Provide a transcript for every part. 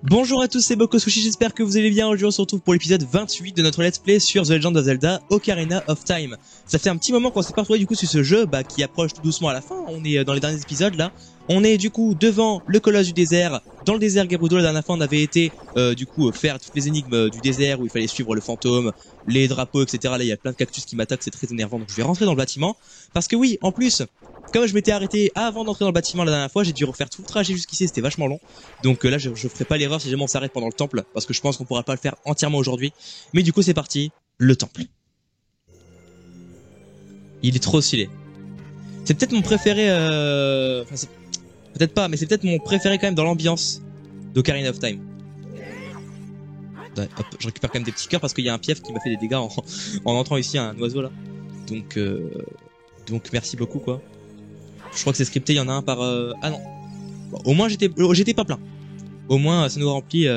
Bonjour à tous, c'est Bokosushi, j'espère que vous allez bien. Aujourd'hui on se retrouve pour l'épisode 28 de notre let's play sur The Legend of Zelda Ocarina of Time. Ça fait un petit moment qu'on s'est pas retrouvé du coup sur ce jeu qui approche tout doucement à la fin. On est dans les derniers épisodes là. On est du coup devant le colosse du désert. Dans le désert Gerudo, la dernière fois on avait été faire toutes les énigmes du désert où il fallait suivre le fantôme, les drapeaux, etc. Là il y a plein de cactus qui m'attaquent, c'est très énervant, donc je vais rentrer dans le bâtiment. Parce que oui, en plus, comme je m'étais arrêté avant d'entrer dans le bâtiment la dernière fois, j'ai dû refaire tout le trajet jusqu'ici, c'était vachement long. Donc là je ferai pas l'erreur si jamais on s'arrête pendant le temple, parce que je pense qu'on pourra pas le faire entièrement aujourd'hui. Mais du coup c'est parti, le temple. Il est trop stylé. C'est peut-être mon préféré, enfin peut-être pas, mais c'est peut-être mon préféré quand même dans l'ambiance d'Ocarina of Time. Ouais, hop, je récupère quand même des petits cœurs parce qu'il y a un pief qui m'a fait des dégâts en entrant ici, un oiseau là. Donc merci beaucoup quoi. Je crois que c'est scripté, il y en a un par... Ah non. Bon, au moins j'étais pas plein. Au moins ça nous remplit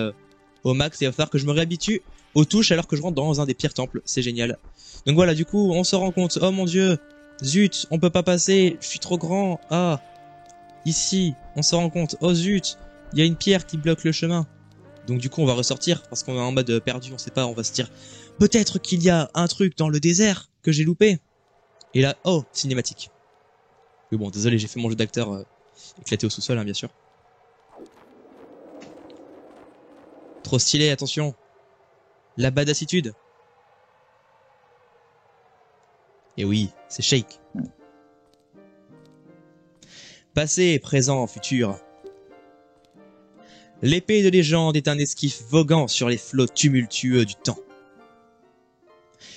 au max et il va falloir que je me réhabitue aux touches alors que je rentre dans un des pires temples. C'est génial. Donc voilà, du coup on se rend compte, oh mon dieu, zut, on peut pas passer, je suis trop grand. Ah, ici, on se rend compte, oh zut, il y a une pierre qui bloque le chemin. Donc du coup on va ressortir parce qu'on est en mode perdu, on sait pas, on va se dire peut-être qu'il y a un truc dans le désert que j'ai loupé. Et là, oh, cinématique. Mais bon, désolé, j'ai fait mon jeu d'acteur éclaté au sous-sol, hein, bien sûr. Trop stylé, attention. La badassitude. Et oui, c'est Shake. Passé, présent, futur. L'épée de légende est un esquif voguant sur les flots tumultueux du temps.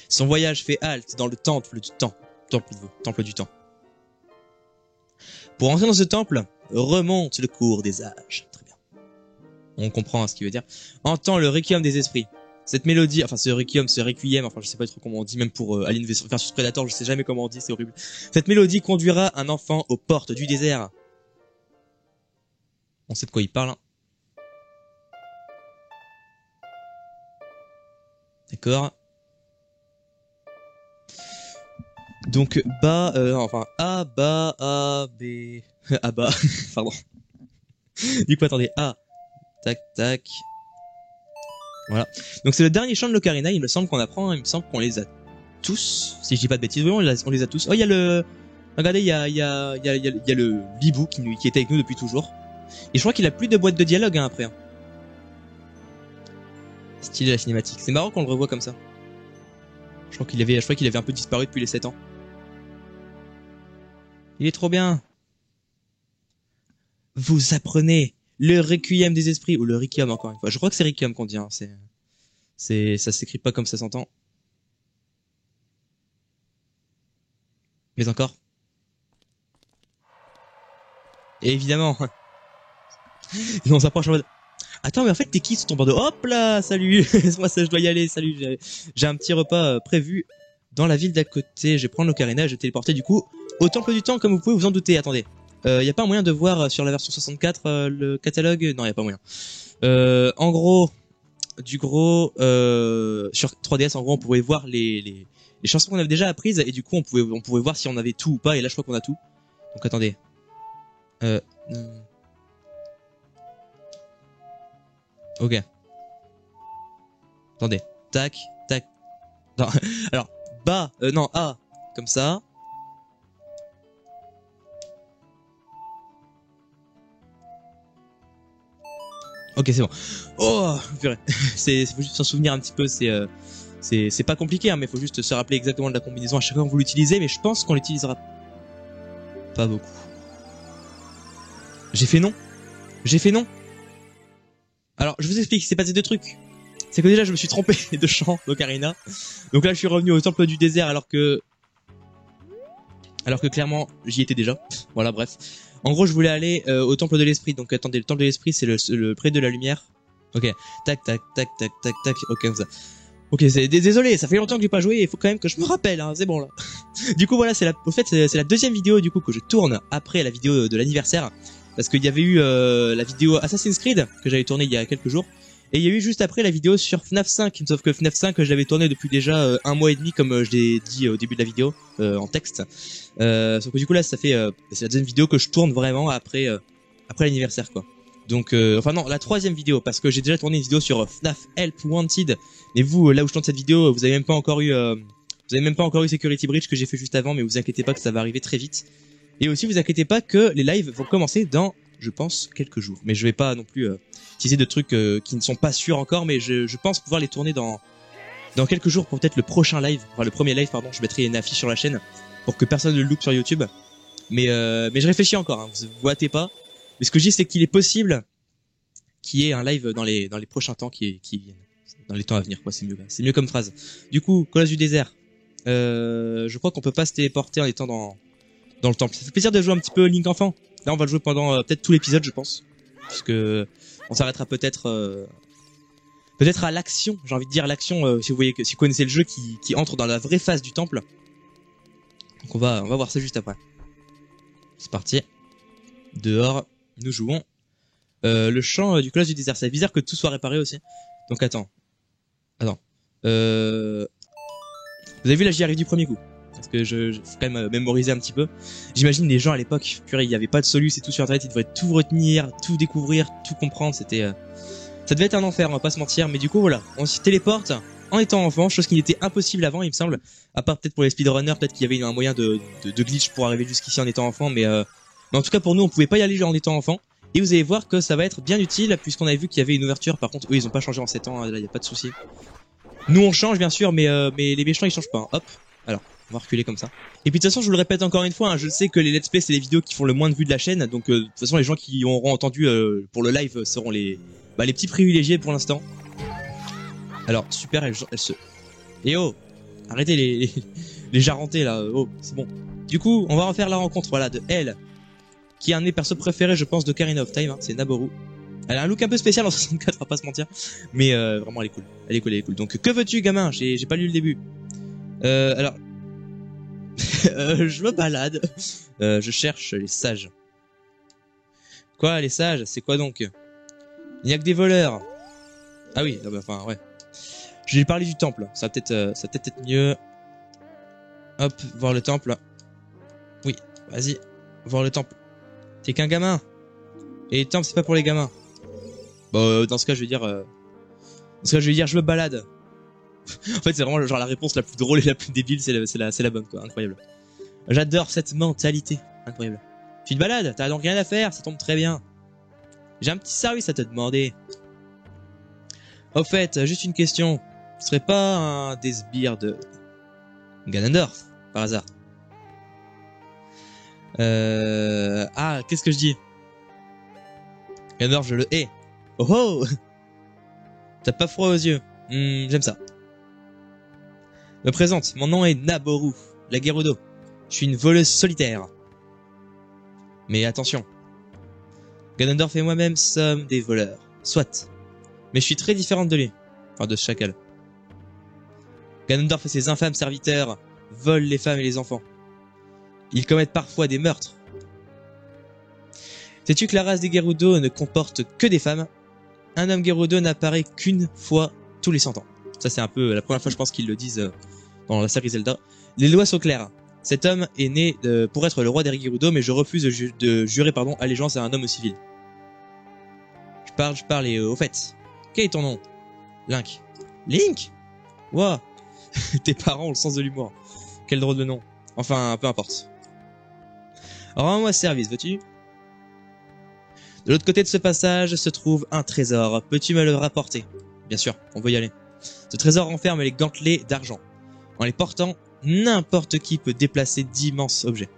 Son voyage fait halte dans le temple du temps. Temple du temps. Pour entrer dans ce temple, remonte le cours des âges. Très bien. On comprend ce qu'il veut dire. Entends le requiem des esprits. Cette mélodie, enfin ce requiem, enfin je sais pas trop comment on dit, même pour Alien vs Predator, je sais jamais comment on dit, c'est horrible. Cette mélodie conduira un enfant aux portes du désert. On sait de quoi il parle. Hein. D'accord. Donc A, bas, A, B, A, bas, pardon. Du coup, attendez, A, tac, tac. Voilà. Donc c'est le dernier chant de l'Ocarina, il me semble qu'on apprend, il me semble qu'on les a tous, si je dis pas de bêtises, oui, on les a tous. Oh, il y a le, regardez, il y a le Libou qui était avec nous depuis toujours. Et je crois qu'il a plus de boîte de dialogue, hein, après. Hein. Stylé la cinématique. C'est marrant qu'on le revoit comme ça. Je crois qu'il avait un peu disparu depuis les 7 ans. Il est trop bien. Vous apprenez le requiem des esprits, ou le requiem encore une fois. Je crois que c'est requiem qu'on dit, hein. Ça s'écrit pas comme ça s'entend. Mais encore. Et évidemment. Et on s'approche en mode... Attends, mais en fait, t'es qui sur ton bandeau? Hop là, salut. Moi, ça, je dois y aller, salut. J'ai un petit repas prévu dans la ville d'à côté. Je vais prendre l'Ocarina et je vais téléporter du coup au Temple du Temps, comme vous pouvez vous en douter. Attendez. Y a pas moyen de voir sur la version 64 le catalogue? Non, y a pas moyen. En gros, sur 3DS, en gros, on pouvait voir les chansons qu'on avait déjà apprises et du coup, on pouvait voir si on avait tout ou pas. Et là, je crois qu'on a tout. Donc, attendez. Ok. Attendez. Tac, tac. Non. Alors, bas, non, A. Comme ça. Ok, c'est bon. Oh, purée. Faut juste s'en souvenir un petit peu, c'est pas compliqué, hein, mais faut juste se rappeler exactement de la combinaison à chaque fois que vous l'utilisez, mais je pense qu'on l'utilisera pas beaucoup. J'ai fait non. Alors, je vous explique, c'est passé deux trucs. C'est que déjà, je me suis trompé de chant d'Ocarina. Donc là, je suis revenu au temple du désert alors que clairement, j'y étais déjà. Voilà, bref. En gros, je voulais aller au temple de l'esprit. Donc attendez, le temple de l'esprit, c'est le pré de la lumière. Ok. Tac, tac, tac, tac, tac, tac. Ok, comme ça. Ok, désolé, ça fait longtemps que j'ai pas joué. Il faut quand même que je me rappelle. Hein, c'est bon là. Du coup, voilà, c'est la deuxième vidéo du coup que je tourne après la vidéo de l'anniversaire. Parce qu'il y avait eu la vidéo Assassin's Creed que j'avais tournée il y a quelques jours. Et il y a eu juste après la vidéo sur FNAF 5, sauf que FNAF 5 je l'avais tourné depuis déjà 1 mois et demi comme je l'ai dit au début de la vidéo en texte. Sauf que du coup là ça fait c'est la deuxième vidéo que je tourne vraiment après l'anniversaire quoi. Donc, enfin non, la troisième vidéo, parce que j'ai déjà tourné une vidéo sur FNAF Help Wanted. Mais vous, là où je tourne cette vidéo, vous avez même pas encore eu, Security Breach que j'ai fait juste avant, mais vous inquiétez pas que ça va arriver très vite. Et aussi, vous inquiétez pas que les lives vont commencer dans, je pense, quelques jours. Mais je vais pas non plus utiliser de trucs qui ne sont pas sûrs encore, mais je pense pouvoir les tourner dans quelques jours pour peut-être le prochain live, enfin le premier live, pardon. Je mettrai une affiche sur la chaîne pour que personne ne le loupe sur YouTube. Mais je réfléchis encore, hein, vous hâtez pas. Mais ce que je dis, c'est qu'il est possible qu'il y ait un live dans les prochains temps qui viennent. Dans les temps à venir, quoi, c'est mieux comme phrase. Du coup, Colosse du désert. Je crois qu'on peut pas se téléporter en étant dans le temple. Ça fait plaisir de jouer un petit peu Link enfant. Là, on va le jouer pendant peut-être tout l'épisode, je pense. Parce que on s'arrêtera peut-être à l'action. J'ai envie de dire l'action, si vous connaissez le jeu qui entre dans la vraie phase du temple. Donc on va voir ça juste après. C'est parti. Dehors, nous jouons. Le champ du Colosse du désert. C'est bizarre que tout soit réparé aussi. Donc attends. Vous avez vu là, j'y arrive du premier coup. Parce que je faut quand même mémoriser un petit peu. J'imagine les gens à l'époque, purée, il n'y avait pas de solus et tout sur internet, ils devraient tout retenir, tout découvrir, tout comprendre. C'était, ça devait être un enfer, on va pas se mentir. Mais du coup voilà, on s'y téléporte en étant enfant, chose qui n'était impossible avant, il me semble. À part peut-être pour les speedrunners, peut-être qu'il y avait un moyen de glitch pour arriver jusqu'ici en étant enfant, mais en tout cas pour nous, on pouvait pas y aller en étant enfant. Et vous allez voir que ça va être bien utile, puisqu'on avait vu qu'il y avait une ouverture. Par contre, eux, ils ont pas changé en 7 ans, là, y a pas de souci. Nous, on change, bien sûr, mais les méchants, ils changent pas, hein. Hop. Alors, on va reculer comme ça. Et puis, de toute façon, je vous le répète encore une fois, hein, je sais que les let's play, c'est les vidéos qui font le moins de vues de la chaîne. Donc, de toute façon, les gens qui auront entendu pour le live seront les petits privilégiés pour l'instant. Alors, super, elle se... Et oh, arrêtez les jarentés, là. Oh, c'est bon. Du coup, on va refaire la rencontre, voilà, de elle, qui est un des persos préférés, je pense, de Ocarina of Time, hein, c'est Naboru. Elle a un look un peu spécial en 64, on va pas se mentir. Mais vraiment, elle est cool. Donc, que veux-tu, gamin? J'ai pas lu le début. Alors... je me balade. Je cherche les sages. Quoi, les sages? C'est quoi donc? Il n'y a que des voleurs. Ah oui, non, bah, enfin, ouais. Je vais parler du temple. Ça va peut-être être mieux. Hop, voir le temple. Oui, vas-y, voir le temple. T'es qu'un gamin. Et les temples, c'est pas pour les gamins. Bon, dans ce cas, je vais dire, je me balade. En fait, c'est vraiment genre la réponse la plus drôle et la plus débile, c'est la bonne, quoi. Incroyable. J'adore cette mentalité. Incroyable. Tu te balades, t'as donc rien à faire, ça tombe très bien. J'ai un petit service à te demander. Au fait, juste une question. Tu serais pas un des sbires de Ganondorf, par hasard? Ah, qu'est-ce que je dis? Ganondorf, je le hais. Oh oh! T'as pas froid aux yeux. J'aime ça. Me présente, mon nom est Naboru, la Gerudo. Je suis une voleuse solitaire. Mais attention. Ganondorf et moi-même sommes des voleurs. Soit. Mais je suis très différente de lui. Enfin, de ce chacal. Ganondorf et ses infâmes serviteurs volent les femmes et les enfants. Ils commettent parfois des meurtres. Sais-tu que la race des Gerudo ne comporte que des femmes? Un homme Gerudo n'apparaît qu'une fois tous les 100 ans. Ça, c'est un peu la première fois, je pense, qu'ils le disent dans la série Zelda. Les lois sont claires. Cet homme est né pour être le roi des Gerudo, mais je refuse de jurer allégeance à un homme civil. Je parle et au fait, quel est ton nom? Link. Link? Wow. Tes parents ont le sens de l'humour. Quel drôle de nom. Enfin, peu importe. Rends-moi service, veux-tu? De l'autre côté de ce passage se trouve un trésor. Peux-tu me le rapporter? Bien sûr, on veut y aller. Ce trésor renferme les gantelets d'argent. En les portant, n'importe qui peut déplacer d'immenses objets.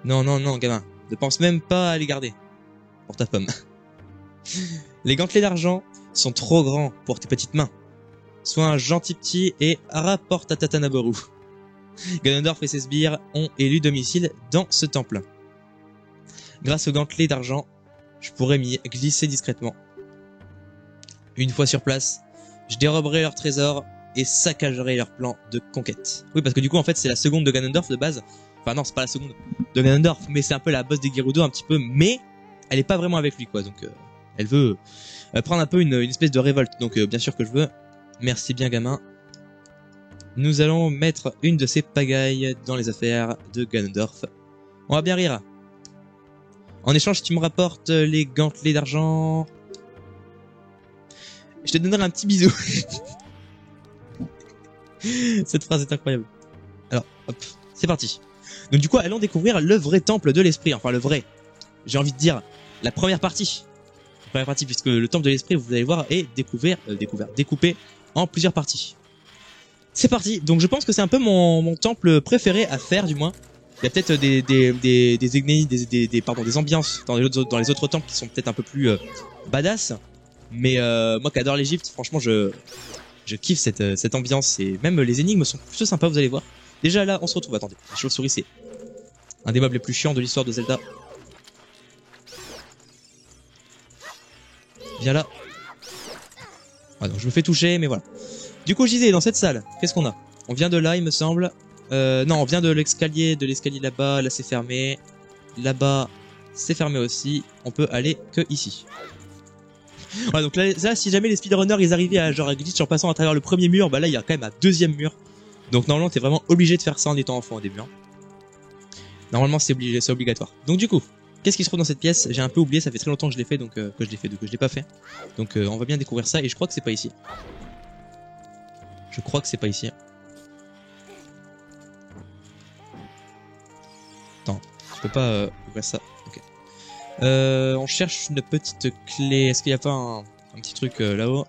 Non, non, non, gamin. Ne pense même pas à les garder. Pour ta pomme. Les gantelets d'argent sont trop grands pour tes petites mains. Sois un gentil petit et rapporte à Tata Naboru. Ganondorf et ses sbires ont élu domicile dans ce temple. Grâce aux gantelets d'argent, je pourrais m'y glisser discrètement. Une fois sur place, je déroberai leur trésor et saccagerai leur plan de conquête. Oui, parce que du coup, en fait, c'est la seconde de Ganondorf de base. Enfin non, c'est pas la seconde de Ganondorf, mais c'est un peu la boss des Gerudo un petit peu, mais elle est pas vraiment avec lui, quoi. Donc, elle veut prendre un peu une espèce de révolte. Donc, bien sûr que je veux. Merci bien, gamin. Nous allons mettre une de ces pagailles dans les affaires de Ganondorf. On va bien rire. En échange, tu me rapportes les gantelets d'argent. Je te donnerai un petit bisou. Cette phrase est incroyable. Alors, hop, c'est parti. Donc du coup, allons découvrir le vrai temple de l'esprit. Enfin, le vrai. J'ai envie de dire la première partie. La première partie, puisque le temple de l'esprit, vous allez voir, est découpé en plusieurs parties. C'est parti. Donc je pense que c'est un peu mon temple préféré à faire, du moins. Il y a peut-être des ambiances dans les autres temples qui sont peut-être un peu plus badass. Mais moi qui adore l'Égypte, franchement, je kiffe cette ambiance. Et même les énigmes sont plutôt sympas, vous allez voir. Déjà là, on se retrouve. Attendez, la chauve-souris, c'est un des mobs les plus chiants de l'histoire de Zelda. Viens là. Ah non, je me fais toucher, mais voilà. Du coup, je disais, dans cette salle, qu'est-ce qu'on a? On vient de là, il me semble. Non, on vient de l'escalier là-bas. Là, c'est fermé. Là-bas, c'est fermé aussi. On peut aller que ici. Voilà, donc là, si jamais les speedrunners ils arrivaient à genre à glitch en passant à travers le premier mur, bah là, il y a quand même un deuxième mur. Donc normalement, t'es vraiment obligé de faire ça en étant enfant au début. Hein. Normalement, c'est obligatoire. Donc du coup, qu'est-ce qui se trouve dans cette pièce? J'ai un peu oublié, ça fait très longtemps que je l'ai fait, donc que je l'ai pas fait. Donc on va bien découvrir ça, et je crois que c'est pas ici. Je crois que c'est pas ici. Attends, je peux pas ouvrir ça. Ok. On cherche une petite clé. Est-ce qu'il y a pas un petit truc là-haut?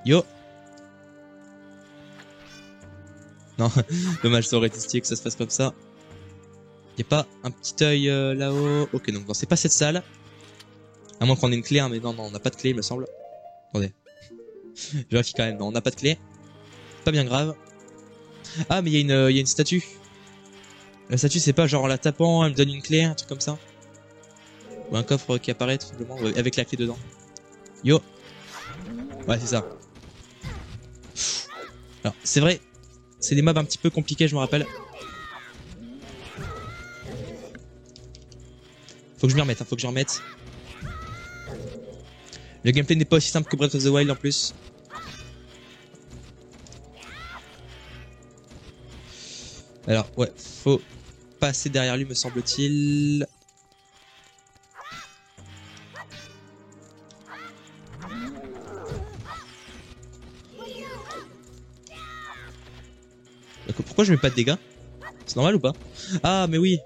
Yo. Non, dommage, ça aurait été stylé que ça se fasse comme ça. Y'a pas un petit œil là-haut? Ok, donc non, c'est pas cette salle. À moins qu'on ait une clé, hein, mais non, on n'a pas de clé, il me semble. Attendez. Je vérifie quand même, non, on n'a pas de clé. Pas bien grave. Ah, mais il y a une statue. La statue, c'est pas genre en la tapant, elle me donne une clé, un truc comme ça. Ou un coffre qui apparaît tout simplement, avec la clé dedans. Yo. Ouais, c'est ça. Alors, c'est vrai, c'est des mobs un petit peu compliqués, je me rappelle. Faut que je m'y remette, hein, faut que je remette. Le gameplay n'est pas aussi simple que Breath of the Wild en plus. Alors, ouais, faut passer derrière lui, me semble-t-il. Pourquoi je mets pas de dégâts? C'est normal ou pas? Ah, mais oui.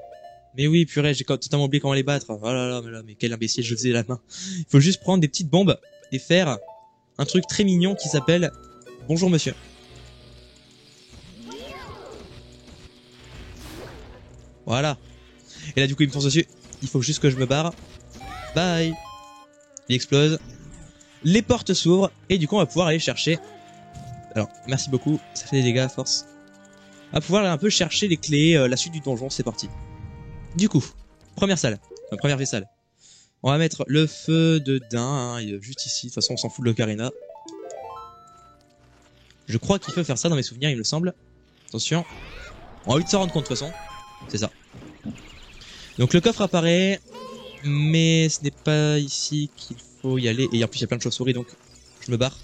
Mais oui, purée, j'ai totalement oublié comment les battre. Oh là là, mais quel imbécile, je faisais la main. Il faut juste prendre des petites bombes et faire un truc très mignon qui s'appelle « Bonjour monsieur ». Voilà. Et là, du coup, il me fonce dessus. Il faut juste que je me barre. Bye. Il explose. Les portes s'ouvrent et du coup, on va pouvoir aller chercher. Alors, merci beaucoup. Ça fait des dégâts à force. On va pouvoir aller un peu chercher les clés, la suite du donjon. C'est parti. Du coup, première salle. Enfin, première salle. On va mettre le feu de Dain, hein, juste ici. De toute façon, on s'en fout de l'ocarina. Je crois qu'il faut faire ça dans mes souvenirs, il me semble. Attention. On va vite s'en rendre compte de toute façon. C'est ça. Donc le coffre apparaît, mais ce n'est pas ici qu'il faut y aller. Et en plus il y a plein de chauves-souris, donc je me barre.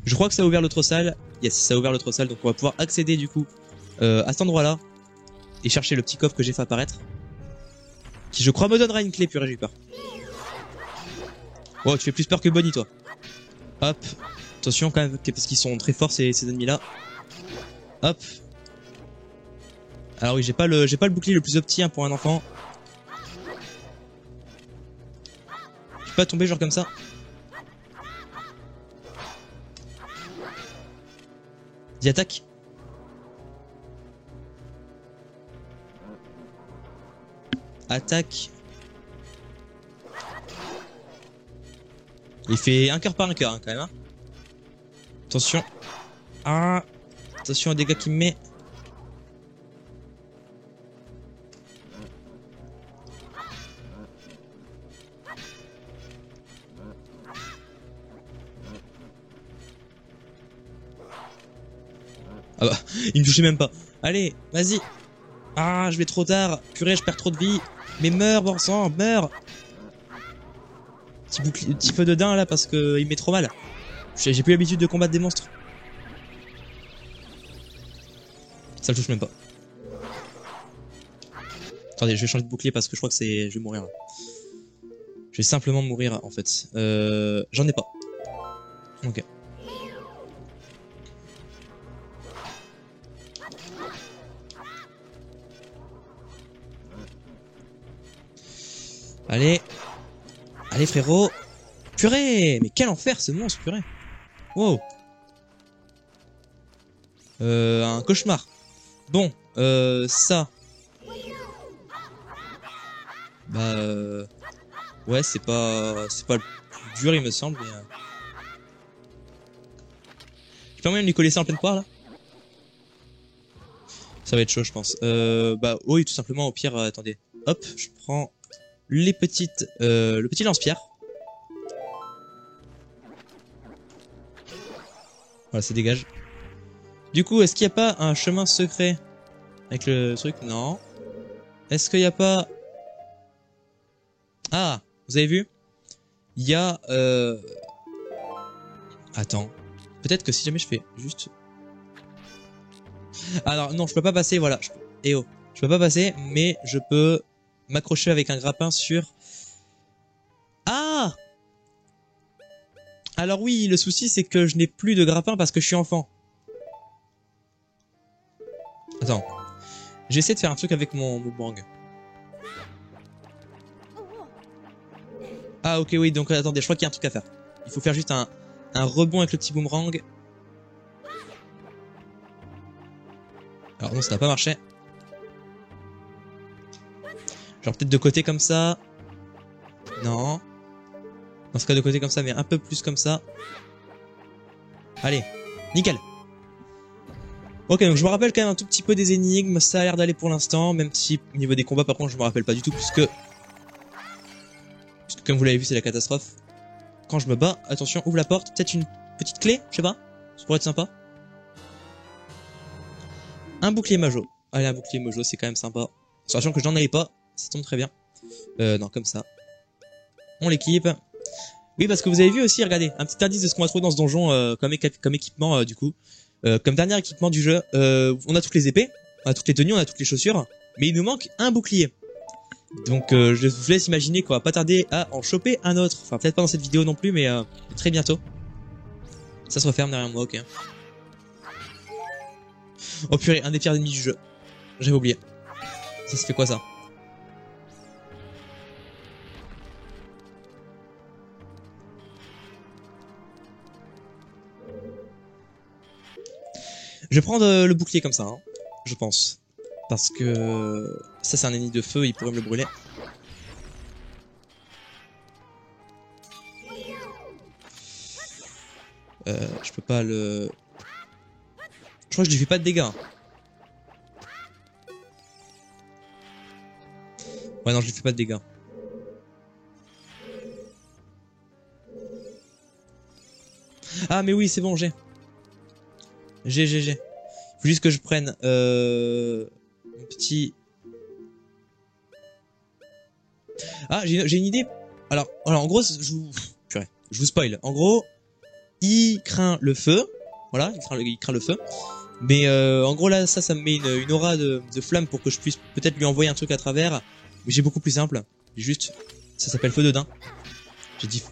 Je crois que ça a ouvert l'autre salle. Yes, ça a ouvert l'autre salle, donc on va pouvoir accéder du coup à cet endroit-là et chercher le petit coffre que j'ai fait apparaître, qui je crois me donnera une clé. Purée, j'ai eu peur. Oh, tu fais plus peur que Bonnie, toi. Hop. Attention quand même, parce qu'ils sont très forts ces ennemis-là. Hop. Alors oui, j'ai pas le bouclier le plus opti, hein, pour un enfant. Je peux pas tomber genre comme ça. Dis attaque. Attaque. Il fait un cœur par un cœur, hein, quand même. Hein. Attention. Ah. Attention aux dégâts qu'il me met. Ah bah, il me touchait même pas. Allez, vas-y. Ah, je vais trop tard. Purée, je perds trop de vie. Mais meurs, bon sang, meurs. Petit feu de Dain là parce que il met trop mal. J'ai plus l'habitude de combattre des monstres. Ça le touche même pas. Attendez, je vais changer de bouclier parce que je crois que c'est... Je vais mourir là. Je vais simplement mourir en fait. J'en ai pas. Ok. Allez. Allez frérot. Purée. Mais quel enfer ce monstre, purée. Wow. Un cauchemar. Bon, ça. Bah ouais, c'est pas le plus dur il me semble, mais j'ai pas moyen de lui coller ça en pleine poire là. Ça va être chaud je pense. Bah oui, tout simplement au pire, attendez. Hop, je prends les petites le petit lance-pierre. Voilà, ça dégage. Du coup, est-ce qu'il n'y a pas un chemin secret avec le truc? Non. Est-ce qu'il n'y a pas... Ah, vous avez vu? Il y a... Attends. Peut-être que si jamais je fais juste... Alors non, je peux pas passer, voilà. Eh oh. Je peux pas passer, mais je peux m'accrocher avec un grappin sur... Ah! Alors oui, le souci c'est que je n'ai plus de grappin parce que je suis enfant. Attends. J'essaie de faire un truc avec mon boomerang. Ah ok oui, donc attendez, je crois qu'il y a un truc à faire. Il faut faire juste un rebond avec le petit boomerang. Alors non, ça n'a pas marché. Genre peut-être de côté comme ça. Non. Dans ce cas de côté comme ça, mais un peu plus comme ça. Allez, nickel. Ok, donc je me rappelle quand même un tout petit peu des énigmes, ça a l'air d'aller pour l'instant, même si au niveau des combats par contre je me rappelle pas du tout, puisque comme vous l'avez vu c'est la catastrophe. Quand je me bats, attention, ouvre la porte, peut-être une petite clé, je sais pas, ça pourrait être sympa. Un bouclier Majo. Allez, un bouclier Mojo, c'est quand même sympa. Sachant que je n'en avais pas, ça tombe très bien. Non, comme ça. On l'équipe. Oui, parce que vous avez vu aussi, regardez, un petit indice de ce qu'on va trouver dans ce donjon comme équipement du coup. Comme dernier équipement du jeu, on a toutes les épées, on a toutes les tenues, on a toutes les chaussures, mais il nous manque un bouclier. Donc je vous laisse imaginer qu'on va pas tarder à en choper un autre. Enfin peut-être pas dans cette vidéo non plus, mais très bientôt. Ça se referme derrière moi, ok. Oh purée, un des pires ennemis du jeu. J'avais oublié. Ça se fait quoi ça? Je vais prendre le bouclier comme ça, hein, je pense. Parce que ça c'est un ennemi de feu, il pourrait me le brûler. Je peux pas le... Je crois que je lui fais pas de dégâts. Ouais non, je lui fais pas de dégâts. Ah mais oui, c'est bon, j'ai. J'ai. Faut juste que je prenne un petit... Ah, j'ai une idée. Alors en gros, purée, je vous spoil. En gros, il craint le feu. Voilà, il craint le feu. Mais en gros là, ça me met une aura de flamme pour que je puisse peut-être lui envoyer un truc à travers. Mais j'ai beaucoup plus simple. Juste, ça s'appelle feu de daim. J'ai dit...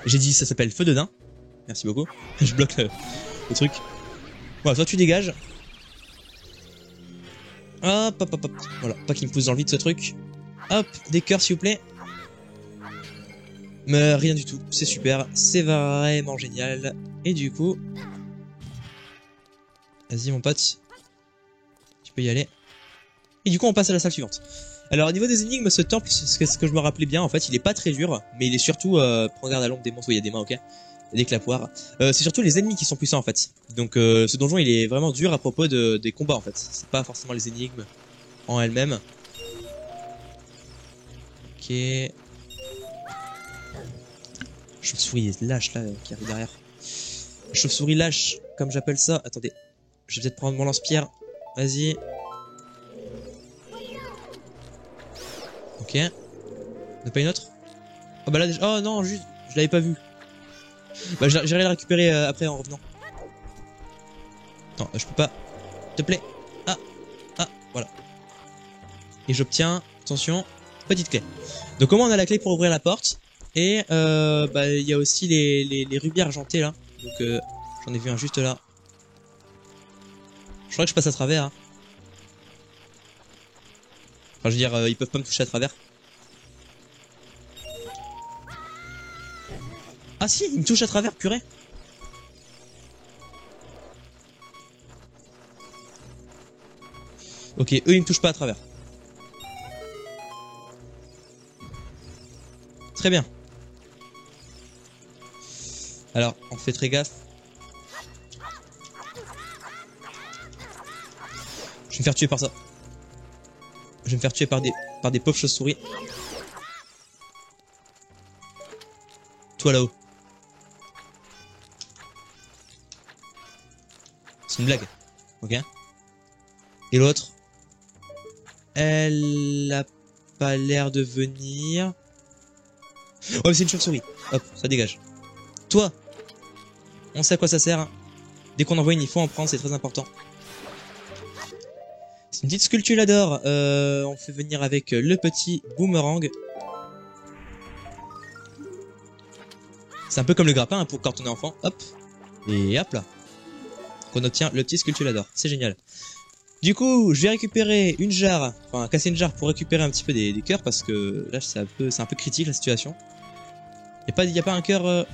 J'ai dit ça s'appelle feu de daim. Merci beaucoup. Je bloque le truc. Voilà, toi tu dégages. Hop, hop, hop, hop. Voilà, pas qu'il me pousse dans le vide ce truc. Hop, des cœurs s'il vous plaît. Mais rien du tout, c'est super, c'est vraiment génial. Et du coup... Vas-y mon pote. Tu peux y aller. Et du coup on passe à la salle suivante. Alors au niveau des énigmes, ce temple, c'est ce que je me rappelais bien, en fait, il est pas très dur, mais il est surtout... prends garde à l'ombre des monstres où il y a des mains, ok. Il y a des clapoirs. C'est surtout les ennemis qui sont puissants en fait. Donc ce donjon il est vraiment dur à propos des combats en fait. C'est pas forcément les énigmes en elles-mêmes. Ok... Chauve-souris lâche là qui arrive derrière. Chauve-souris lâche, comme j'appelle ça. Attendez, je vais peut-être prendre mon lance-pierre. Vas-y. Ok. On n'a pas une autre? Oh bah là déjà... Oh non, juste, je l'avais pas vu. Bah j'irai la récupérer après en revenant. Non, je peux pas. S'il te plaît. Ah, ah, voilà. Et j'obtiens, attention, petite clé. Donc au moins on a la clé pour ouvrir la porte. Et bah il y a aussi les rubis argentés là. Donc j'en ai vu un juste là. Je crois que je passe à travers. Hein. Enfin je veux dire, ils peuvent pas me toucher à travers. Ah si, ils me touchent à travers, purée. Ok, eux ils me touchent pas à travers. Très bien. Alors, on fait très gaffe. Je vais me faire tuer par ça. Je vais me faire tuer par des pauvres chauves-souris. Toi là-haut. C'est une blague. Ok. Et l'autre, elle a pas l'air de venir. Oh, c'est une chauve-souris. Hop, ça dégage. Toi, on sait à quoi ça sert. Hein. Dès qu'on envoie une, il faut en prendre, c'est très important. C'est une petite sculptulador. On fait venir avec le petit boomerang. C'est un peu comme le grappin hein, pour quand on est enfant. Hop. Et hop là. On obtient le petit sculptulador. C'est génial. Du coup, je vais récupérer une jarre. Enfin, casser une jarre pour récupérer un petit peu des cœurs. Parce que là, c'est un peu critique la situation. Y a pas un cœur...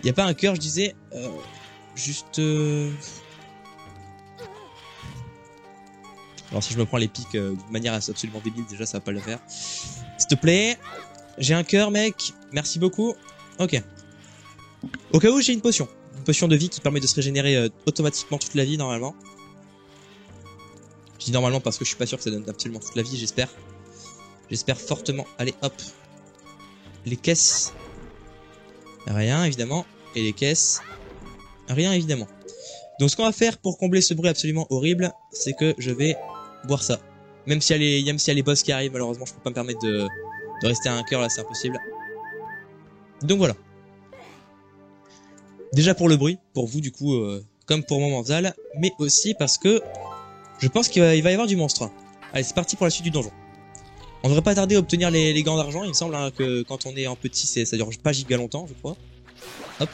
Y a pas un cœur, je disais. Juste... Alors si je me prends les pics de manière absolument débile, déjà ça va pas le faire. S'il te plaît. J'ai un cœur, mec. Merci beaucoup. Ok. Au cas où, j'ai une potion. Une potion de vie qui permet de se régénérer automatiquement toute la vie, normalement. Je dis normalement parce que je suis pas sûr que ça donne absolument toute la vie, j'espère. J'espère fortement. Allez, hop. Les caisses. Rien, évidemment. Et les caisses. Rien, évidemment. Donc ce qu'on va faire pour combler ce bruit absolument horrible, c'est que je vais boire ça. Même s'il y a les boss qui arrivent, malheureusement, je peux pas me permettre de rester à un cœur, là, c'est impossible. Donc voilà. Déjà pour le bruit, pour vous, du coup, comme pour mon mental, mais aussi parce que je pense qu'il va y avoir du monstre. Allez, c'est parti pour la suite du donjon. On devrait pas tarder à obtenir les gants d'argent, il me semble hein, que quand on est en petit, ça dure pas giga longtemps, je crois. Hop.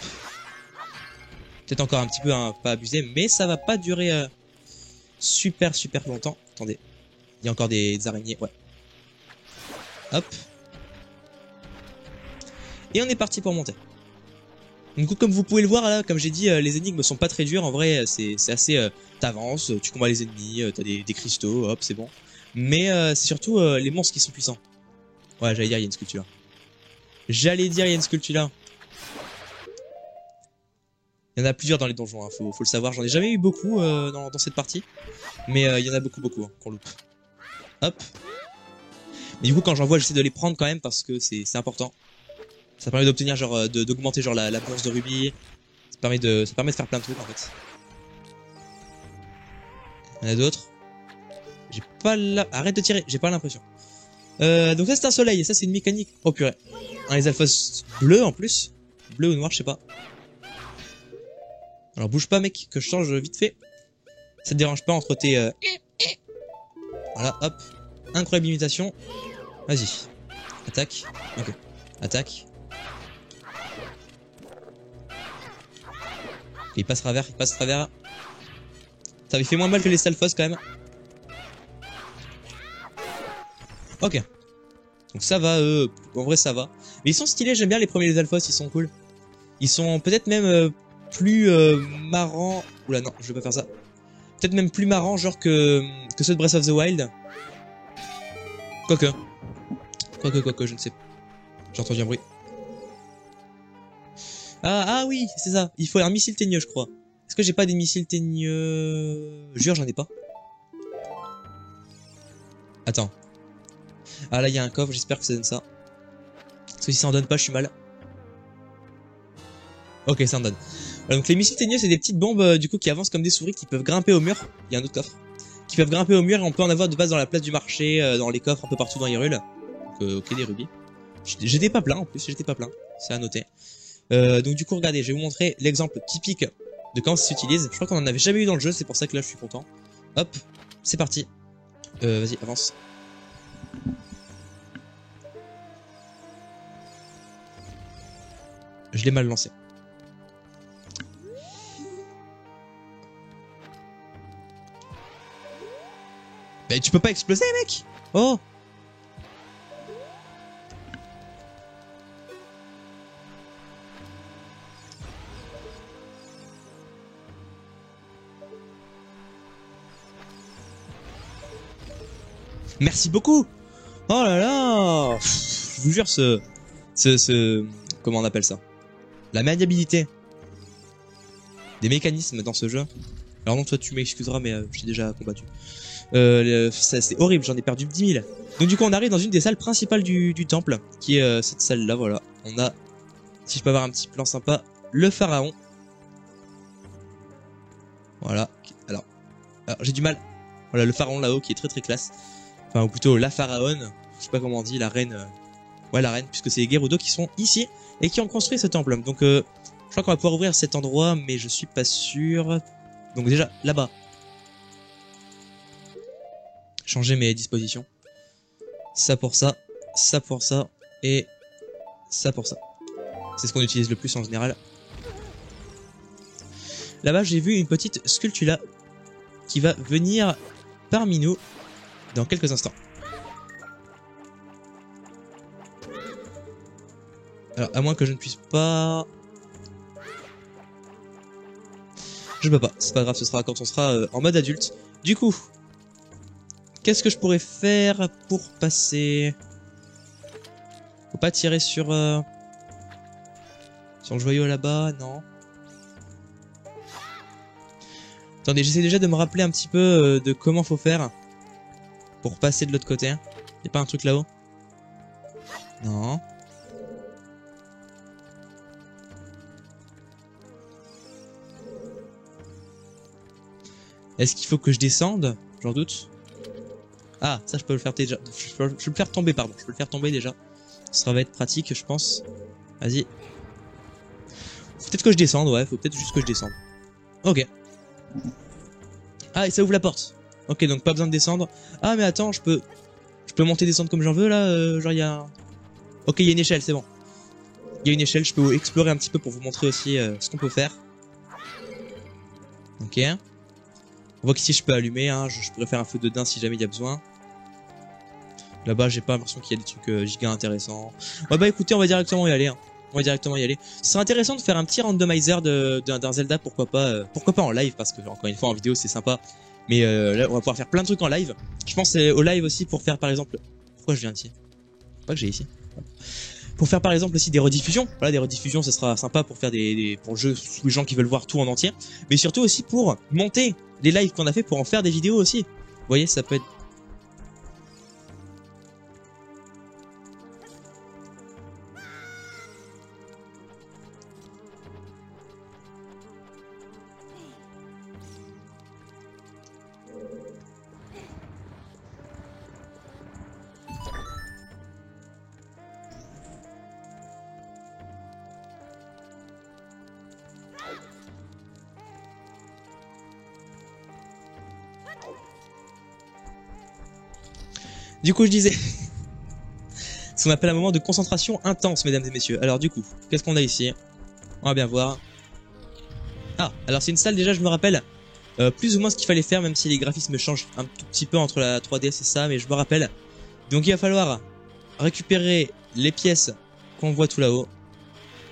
Peut-être encore un petit peu, hein, pas abusé, mais ça va pas durer super longtemps. Attendez, il y a encore des araignées, ouais. Hop. Et on est parti pour monter. Du coup, comme vous pouvez le voir là, comme j'ai dit, les énigmes sont pas très dures. En vrai, c'est assez... t'avances, tu combats les ennemis, t'as des cristaux, hop, c'est bon. Mais c'est surtout les monstres qui sont puissants. Ouais, j'allais dire, il y a une sculpture. J'allais dire, il y a une sculpture. Il y en a plusieurs dans les donjons, hein, faut le savoir. J'en ai jamais eu beaucoup dans cette partie. Mais il y en a beaucoup hein, qu'on loupe. Hop. Mais du coup, quand j'en vois, j'essaie de les prendre quand même parce que c'est important. Ça permet d'obtenir genre d'augmenter genre la bourse de rubis. Ça permet de faire plein de trucs en fait. Il y en a d'autres. J'ai pas la... Arrête de tirer, j'ai pas l'impression. Donc ça c'est un soleil, et ça c'est une mécanique. Oh purée. Les alphas bleus en plus. Bleu ou noir, je sais pas. Alors bouge pas mec, que je change vite fait. Ça te dérange pas entre tes... Voilà, hop. Incroyable imitation. Vas-y. Attaque. Ok. Attaque. Il passe travers, il passe travers. Ça avait fait moins mal que les Stalfos quand même. Ok. Donc ça va, en vrai ça va. Mais ils sont stylés, j'aime bien les premiers Alphos, ils sont cool. Ils sont peut-être même plus marrants. Oula non, je vais pas faire ça. Peut-être même plus marrants genre que ceux de Breath of the Wild. Quoique, je ne sais pas. J'ai entendu un bruit. Ah oui, c'est ça. Il faut un missile teigneux, je crois. Est-ce que j'ai pas des missiles teigneux? Jure, j'en ai pas. Attends. Ah là, il y a un coffre, j'espère que ça donne ça. Parce que si ça en donne pas, je suis mal. Ok, ça en donne. Voilà, donc les missiles teigneux, c'est des petites bombes du coup qui avancent comme des souris qui peuvent grimper au mur. Il y a un autre coffre. Qui peuvent grimper au mur et on peut en avoir de base dans la place du marché, dans les coffres un peu partout dans Hyrule. Donc ok, des rubis. J'étais pas plein en plus, j'étais pas plein. C'est à noter. Donc du coup, regardez, je vais vous montrer l'exemple typique de comment ça s'utilise. Je crois qu'on en avait jamais eu dans le jeu, c'est pour ça que là je suis content. Hop, c'est parti. Vas-y, avance. Je l'ai mal lancé. Mais tu peux pas exploser, mec. Oh. Merci beaucoup. Oh là là. Je vous jure, comment on appelle ça? La maniabilité des mécanismes dans ce jeu. Alors non, toi tu m'excuseras, mais je t'ai déjà combattu. C'est horrible, j'en ai perdu 10 000. Donc du coup, on arrive dans une des salles principales du temple, qui est cette salle-là, voilà. On a, si je peux avoir un petit plan sympa, le pharaon. Voilà. Alors j'ai du mal. Voilà, le pharaon là-haut qui est très très classe. Enfin, ou plutôt la pharaonne, je sais pas comment on dit, la reine. Ouais, la reine, puisque c'est les Gerudo qui sont ici et qui ont construit ce temple. Donc je crois qu'on va pouvoir ouvrir cet endroit, mais je suis pas sûr. Donc déjà, là-bas. Changer mes dispositions. Ça pour ça, ça pour ça, et ça pour ça. C'est ce qu'on utilise le plus en général. Là-bas, j'ai vu une petite sculpture qui va venir parmi nous dans quelques instants. Alors, à moins que je ne puisse pas... Je peux pas, c'est pas grave, ce sera quand on sera en mode adulte. Du coup, qu'est-ce que je pourrais faire pour passer? Faut pas tirer sur le joyau là-bas, non. Attendez, j'essaie déjà de me rappeler un petit peu de comment faut faire pour passer de l'autre côté. Y'a pas un truc là-haut? Non. Est-ce qu'il faut que je descende? J'en doute. Ah, ça je peux le faire déjà. Je peux le faire tomber, pardon. Je peux le faire tomber déjà. Ça va être pratique, je pense. Vas-y. Faut peut-être que je descende, ouais. Faut peut-être juste que je descende. Ok. Ah, et ça ouvre la porte. Ok, donc pas besoin de descendre. Ah, mais attends, je peux monter, descendre comme j'en veux, là. Genre, il y a... Ok, il y a une échelle, c'est bon. Il y a une échelle, je peux explorer un petit peu pour vous montrer aussi ce qu'on peut faire. Ok. On voit qu'ici je peux allumer, hein. Je pourrais faire un feu de daim si jamais il y a besoin. Là-bas, j'ai pas l'impression qu'il y a des trucs giga intéressants. Ouais, bah écoutez, on va directement y aller. Hein. On va directement y aller. Ce serait intéressant de faire un petit randomizer d'un Zelda, pourquoi pas en live, parce que encore une fois en vidéo c'est sympa. Mais là, on va pouvoir faire plein de trucs en live. Je pense au live aussi pour faire par exemple. Pourquoi je viens ici? Pas que j'ai ici. Pour faire par exemple aussi des rediffusions. Voilà, des rediffusions, ce sera sympa pour faire pour jeux, tous les gens qui veulent voir tout en entier. Mais surtout aussi pour monter les lives qu'on a fait pour en faire des vidéos aussi. Vous voyez, ça peut être... Du coup, je disais, ce qu'on appelle un moment de concentration intense, mesdames et messieurs. Alors du coup, qu'est-ce qu'on a ici? On va bien voir. Ah, alors c'est une salle, déjà je me rappelle plus ou moins ce qu'il fallait faire, même si les graphismes changent un tout petit peu entre la 3DS et ça, mais je me rappelle. Donc il va falloir récupérer les pièces qu'on voit tout là-haut,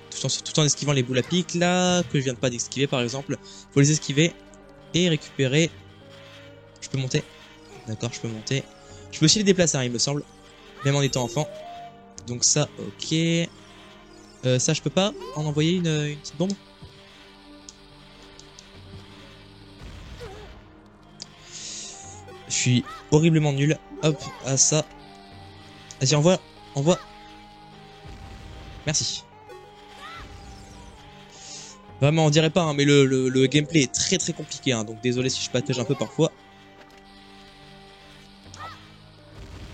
tout en esquivant les boules à pic là, que je viens de pas d'esquiver par exemple. Faut les esquiver et récupérer. Je peux monter? D'accord, je peux monter. Je peux aussi les déplacer, hein, il me semble, même en étant enfant. Donc ça, ok. Ça, je peux pas en envoyer une petite bombe? Je suis horriblement nul. Hop, à ça. Vas-y, envoie. Merci. Vraiment, on dirait pas, hein, mais le gameplay est très très compliqué, hein, donc désolé si je patauge un peu parfois.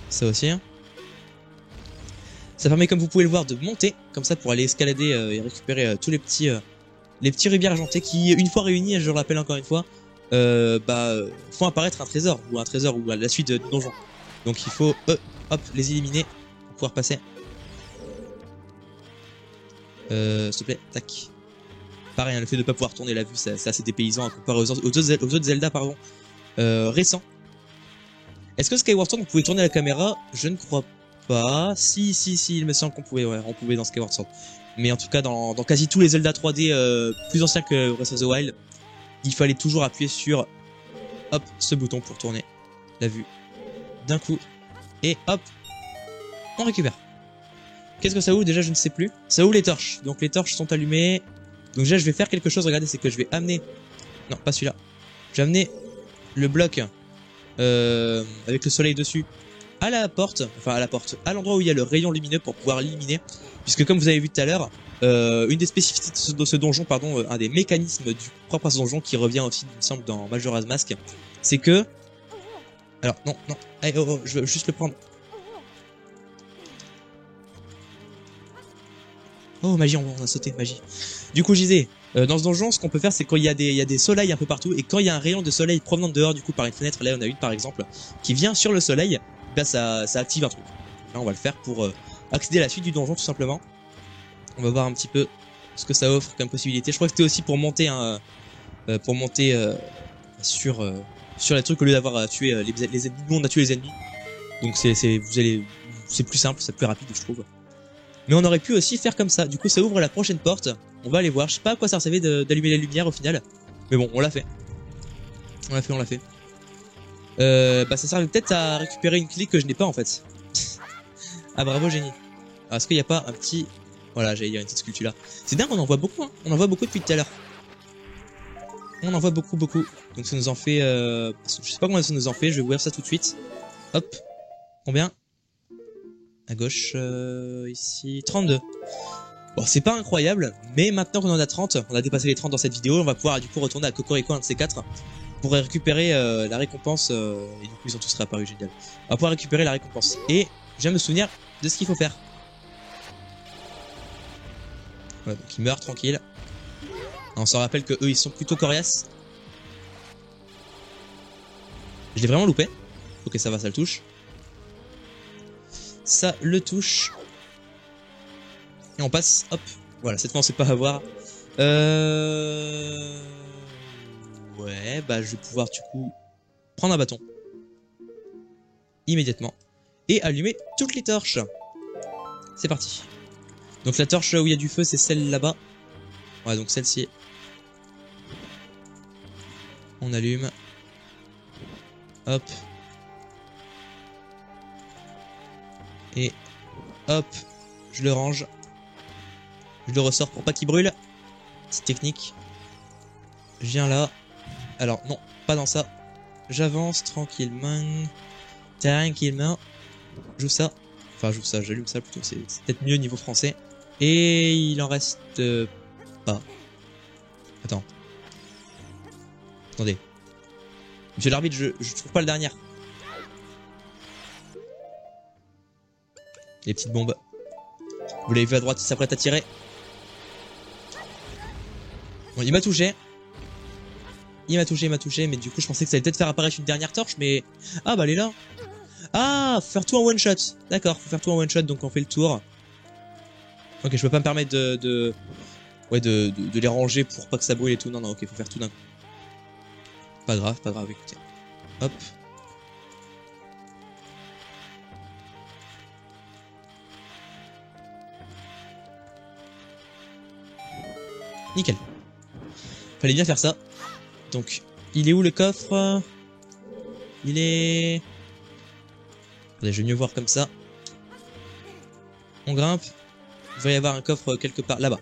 Ça aussi. Hein. Ça permet, comme vous pouvez le voir, de monter, comme ça, pour aller escalader et récupérer tous les petits rubis argentés qui, une fois réunis, je le rappelle encore une fois, font apparaître un trésor ou la suite du donjon. Donc il faut, hop, les éliminer pour pouvoir passer. S'il te plaît, tac. Pareil, hein, le fait de ne pas pouvoir tourner la vue, c'est assez dépaysant à comparer aux autres Zelda, récents. Est-ce que Skyward Sword, on pouvait tourner la caméra? Je ne crois pas. Si, il me semble qu'on pouvait, ouais, on pouvait dans Skyward Sword. Mais en tout cas, dans quasi tous les Zelda 3D plus anciens que Breath of the Wild, il fallait toujours appuyer sur, hop, ce bouton pour tourner la vue d'un coup. Et hop, on récupère. Qu'est-ce que ça ouvre déjà? Je ne sais plus. Ça ouvre les torches. Donc les torches sont allumées. Donc déjà, je vais faire quelque chose. Regardez, c'est que je vais amener... Non, pas celui-là. Je vais amener le bloc avec le soleil dessus à la porte. Enfin, à l'endroit où il y a le rayon lumineux pour pouvoir l'éliminer. Puisque comme vous avez vu tout à l'heure, une des spécificités de ce donjon, un des mécanismes du propre à ce donjon qui revient aussi, il me semble, dans Majora's Mask, c'est que... Alors, non. Allez, je veux juste le prendre. Oh, magie, on a sauté, magie. Du coup, je disais, dans ce donjon, ce qu'on peut faire, c'est qu'il y a des soleils un peu partout, et quand il y a un rayon de soleil provenant de dehors, du coup, par une fenêtre, là, on a une, par exemple, qui vient sur le soleil, ben, ça active un truc. Là, on va le faire pour accéder à la suite du donjon, tout simplement. On va voir un petit peu ce que ça offre comme possibilité. Je crois que c'était aussi pour monter, sur les trucs, au lieu d'avoir à tuer les ennemis. Nous, on a tué les ennemis. Donc, c'est plus simple, c'est plus rapide, je trouve. Mais on aurait pu aussi faire comme ça. Du coup, ça ouvre la prochaine porte. On va aller voir. Je sais pas à quoi ça servait d'allumer la lumière au final. Mais bon, on l'a fait. On l'a fait. Ça servait peut-être à récupérer une clé que je n'ai pas en fait. Ah bravo génie. Alors, est-ce qu'il n'y a pas un petit... Voilà, j'allais dire une petite sculpture là. C'est dingue, on en voit beaucoup. Hein. On en voit beaucoup depuis tout à l'heure. On en voit beaucoup. Donc ça nous en fait... Je sais pas combien ça nous en fait. Je vais ouvrir ça tout de suite. Hop. Combien? À gauche, ici, 32. Bon, c'est pas incroyable, mais maintenant qu'on en a 30, on a dépassé les 30 dans cette vidéo, on va pouvoir du coup retourner à Cocorico, un de ces 4, pour récupérer la récompense, et du coup ils ont tous réapparu, génial. On va pouvoir récupérer la récompense. Et je viens me souvenir de ce qu'il faut faire. Voilà, donc ils meurent, tranquille. On s'en rappelle que eux ils sont plutôt coriaces. Je l'ai vraiment loupé. Ok, ça va, ça le touche. Ça le touche. Et on passe, hop. Voilà, cette fois on sait pas avoir. Ouais, bah je vais pouvoir du coup prendre un bâton. Immédiatement. Et allumer toutes les torches. C'est parti. Donc la torche où il y a du feu, c'est celle là-bas. Ouais, donc celle-ci. On allume. Hop. Et hop, je le range. Je le ressors pour pas qu'il brûle. Petite technique. Je viens là. Alors non, pas dans ça. J'avance tranquillement. Tranquillement. J'ouvre ça. Enfin j'ouvre ça, j'allume ça plutôt. C'est peut-être mieux niveau français. Et il en reste pas. Attends. Attendez. Monsieur l'arbitre, je trouve pas le dernier. Les petites bombes. Vous l'avez vu à droite, il s'apprête à tirer. Bon, il m'a touché. Il m'a touché, mais du coup je pensais que ça allait peut-être faire apparaître une dernière torche, mais... Ah bah elle est là. Ah, faut faire tout en one shot. D'accord, faut faire tout en one shot, donc on fait le tour. Ok, je peux pas me permettre de les ranger pour pas que ça brûle et tout. Non, ok, faut faire tout d'un coup. Pas grave, écoutez. Hop. Nickel. Fallait bien faire ça. Donc, il est où le coffre? Il est... Attendez, je vais mieux voir comme ça. On grimpe. Il va y avoir un coffre quelque part là-bas.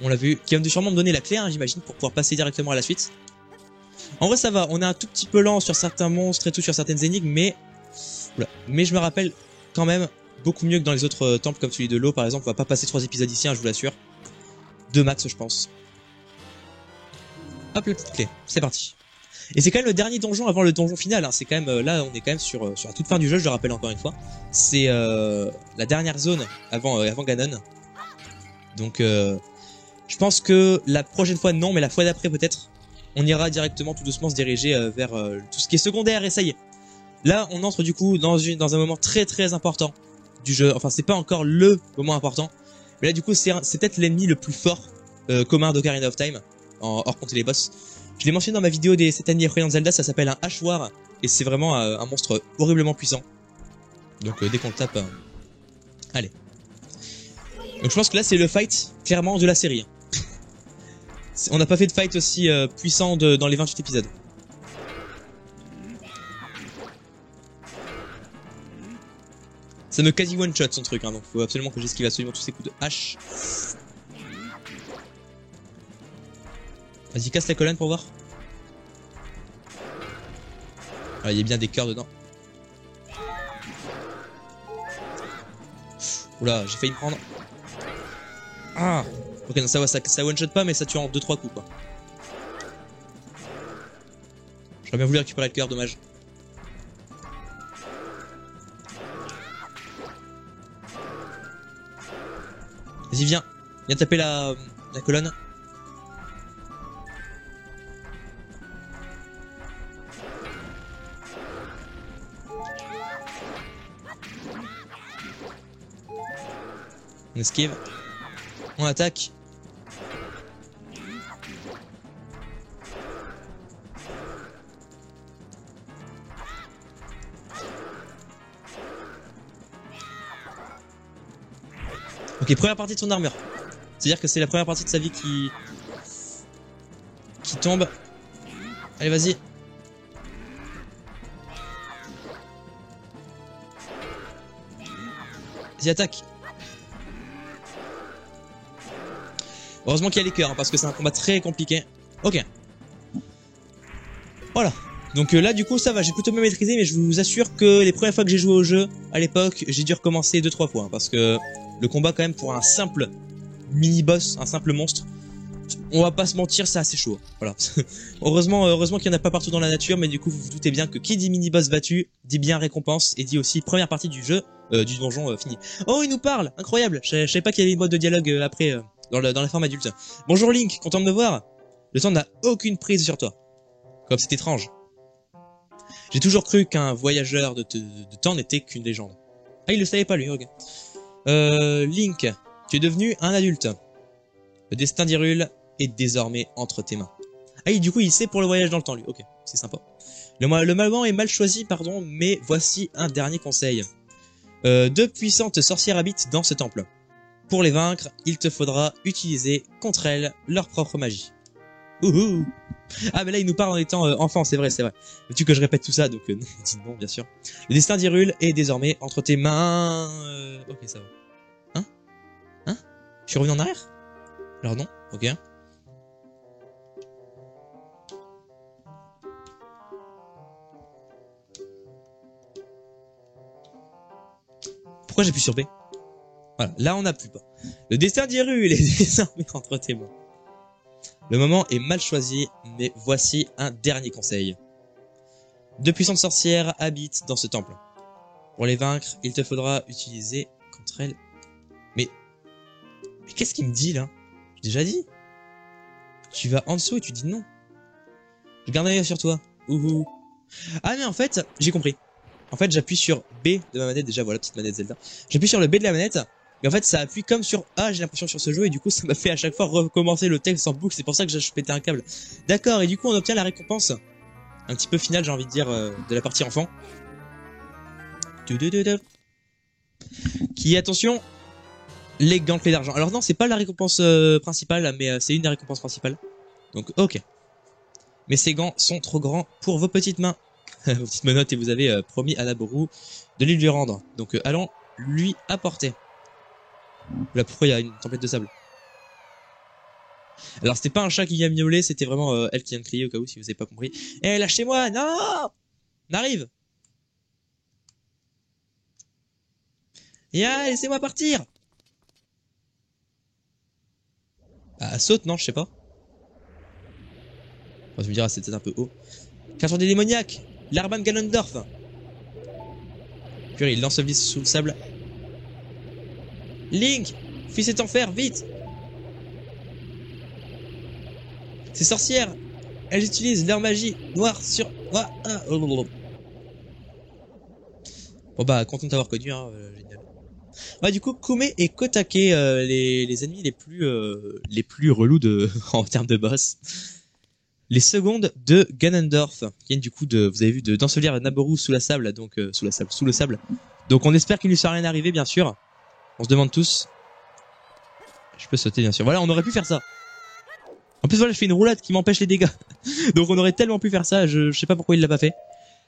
On l'a vu. Qui va sûrement me donner la clé, hein, j'imagine, pour pouvoir passer directement à la suite. En vrai, ça va. On est un tout petit peu lent sur certains monstres et tout, sur certaines énigmes, mais... Oula. Mais je me rappelle quand même beaucoup mieux que dans les autres temples, comme celui de l'eau, par exemple. On va pas passer 3 épisodes ici, hein, je vous l'assure. 2 max, je pense. Hop, la petite clé. C'est parti. Et c'est quand même le dernier donjon avant le donjon final, hein. C'est quand même, là, on est quand même sur la toute fin du jeu, je le rappelle encore une fois. C'est la dernière zone avant Ganon. Donc, je pense que la prochaine fois, non, mais la fois d'après, peut-être, on ira directement tout doucement se diriger vers tout ce qui est secondaire, et ça y est. Là, on entre du coup dans un moment très très important du jeu. Enfin, c'est pas encore le moment important, mais là, du coup, c'est peut-être l'ennemi le plus fort commun d'Ocarina of Time, hors compter les boss. Je l'ai mentionné dans ma vidéo des 7 années de Zelda, ça s'appelle un hachoir, et c'est vraiment un monstre horriblement puissant. Donc dès qu'on le tape, allez. Donc je pense que là c'est le fight clairement de la série. On n'a pas fait de fight aussi puissant dans les 28 épisodes. Ça me quasi one shot son truc, hein, donc faut absolument que j'esquive absolument tous ces coups de hache. Vas-y, casse la colonne pour voir. Ah, il y a bien des cœurs dedans. Oula, j'ai failli me prendre. Ah. Ok, non, ça va, ça one shot pas, mais ça tue en 2-3 coups, quoi. J'aurais bien voulu récupérer le cœur, dommage. Vas-y, viens. Viens taper la colonne. On esquive. On attaque. Ok, première partie de son armure. C'est-à-dire que c'est la première partie de sa vie qui tombe. Allez, vas-y. Vas-y, attaque. Heureusement qu'il y a les cœurs, hein, parce que c'est un combat très compliqué. Ok. Voilà. Donc là, du coup, ça va, j'ai plutôt bien maîtrisé, mais je vous assure que les premières fois que j'ai joué au jeu, à l'époque, j'ai dû recommencer 2-3 fois, hein, parce que le combat, quand même, pour un simple mini-boss, un simple monstre, on va pas se mentir, c'est assez chaud. Voilà. heureusement qu'il y en a pas partout dans la nature, mais du coup, vous vous doutez bien que qui dit mini-boss battu, dit bien récompense, et dit aussi première partie du jeu, du donjon fini. Oh, il nous parle! Incroyable! Je savais pas qu'il y avait une mode de dialogue après, dans la forme adulte. Bonjour Link, content de me voir? Le temps n'a aucune prise sur toi. Comme c'est étrange. J'ai toujours cru qu'un voyageur de temps n'était qu'une légende. Ah, il le savait pas lui, ok. Link, tu es devenu un adulte. Le destin d'Hyrule est désormais entre tes mains. Ah, du coup, il sait pour le voyage dans le temps, lui. Ok, c'est sympa. Le moment est mal choisi, pardon, mais voici un dernier conseil. Deux puissantes sorcières habitent dans ce temple. Pour les vaincre, il te faudra utiliser contre elles leur propre magie. Ouhou. Ah, mais là, il nous parle en étant enfant, c'est vrai, c'est vrai. Veux-tu que je répète tout ça? Donc, non, dis non, bien sûr. Le destin d'Hyrule est désormais entre tes mains... Ok, ça va. Hein? Hein? Je suis revenu en arrière? Alors non, ok. Pourquoi j'appuie sur B? Voilà, là on n'appuie pas. Le destin d'Hyrule est désormais entre tes mains. Le moment est mal choisi, mais voici un dernier conseil. Deux puissantes sorcières habitent dans ce temple. Pour les vaincre, il te faudra utiliser contre elles... Mais qu'est-ce qu'il me dit là? J'ai déjà dit. Tu vas en dessous et tu dis non. Je garde un œil sur toi. Ouhou. Ah mais en fait, j'ai compris. En fait, j'appuie sur B de ma manette, déjà voilà, petite manette Zelda. J'appuie sur le B de la manette, et en fait, ça appuie comme sur A, j'ai l'impression, sur ce jeu, et du coup, ça m'a fait à chaque fois recommencer le texte en boucle, c'est pour ça que j'ai pété un câble. D'accord, et du coup, on obtient la récompense, un petit peu finale, j'ai envie de dire, de la partie enfant. Qui est, attention, les gantelets d'argent. Alors non, c'est pas la récompense principale, mais c'est une des récompenses principales. Donc, ok. Mais ces gants sont trop grands pour vos petites mains. Vos petites menottes, et vous avez promis à Naboru de les lui rendre. Donc allons lui apporter. Là, pourquoi il y a une tempête de sable? Alors c'était pas un chat qui vient miauler, c'était vraiment elle qui vient de crier au cas où si vous avez pas compris. Eh, lâchez-moi, non! On arrive! Ya, laissez-moi partir! Ah, saute, non, je sais pas. Enfin, tu me diras, c'était un peu haut. Créature des démoniaques. L'Arban Ganondorf. Purée, il l'ensevelit sous le sable. Link, fuis cet enfer, vite. Ces sorcières, elles utilisent leur magie noire sur... Bon bah, content d'avoir connu, hein, génial. Ouais, du coup, Kume et Kotake, les ennemis les plus relous en termes de boss. Les secondes de Ganondorf, qui viennent du coup vous avez vu, d'ensevelir Naboru sous la sable, donc sous le sable. Donc on espère qu'il ne lui sera rien arrivé, bien sûr. On se demande tous. Je peux sauter, bien sûr. Voilà, on aurait pu faire ça. En plus, voilà, je fais une roulade qui m'empêche les dégâts. Donc on aurait tellement pu faire ça, je sais pas pourquoi il l'a pas fait.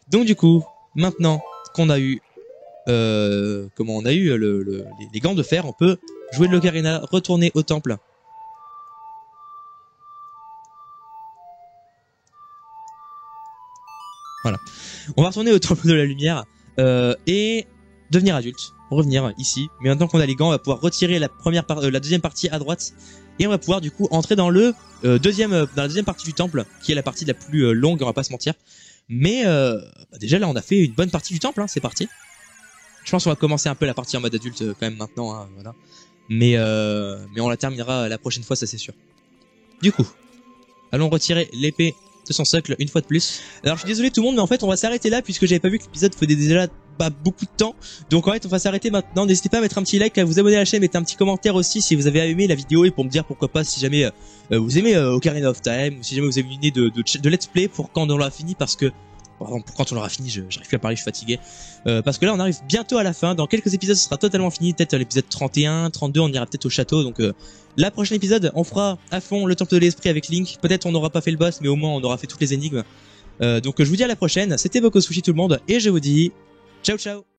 Donc du coup, maintenant qu'on a eu, comment on a eu les gants de fer, on peut jouer de l'ocarina, retourner au temple. Voilà. On va retourner au temple de la lumière et devenir adulte, revenir ici. Mais maintenant qu'on a les gants, on va pouvoir retirer la deuxième partie à droite et on va pouvoir du coup entrer dans dans la deuxième partie du temple, qui est la partie la plus longue, on va pas se mentir. Mais déjà là, on a fait une bonne partie du temple, hein, c'est parti. Je pense qu'on va commencer un peu la partie en mode adulte quand même maintenant, hein, voilà. Mais on la terminera la prochaine fois, ça c'est sûr. Du coup, allons retirer l'épée de son socle une fois de plus. Alors je suis désolé tout le monde, mais en fait on va s'arrêter là puisque j'avais pas vu que l'épisode faisait déjà beaucoup de temps. Donc en fait on va s'arrêter maintenant. N'hésitez pas à mettre un petit like, à vous abonner à la chaîne, mettez un petit commentaire aussi si vous avez aimé la vidéo et pour me dire pourquoi pas si jamais vous aimez Ocarina of Time ou si jamais vous avez une idée de let's play pour quand on l'aura fini, parce que quand on l'aura fini, j'arrive plus à parler, je suis fatigué. Parce que là on arrive bientôt à la fin, dans quelques épisodes ce sera totalement fini, peut-être l'épisode 31, 32 on ira peut-être au château, donc la prochaine épisode on fera à fond le temple de l'esprit avec Link, peut-être on n'aura pas fait le boss mais au moins on aura fait toutes les énigmes. Donc je vous dis à la prochaine, c'était Boko Sushi tout le monde et je vous dis ciao ciao.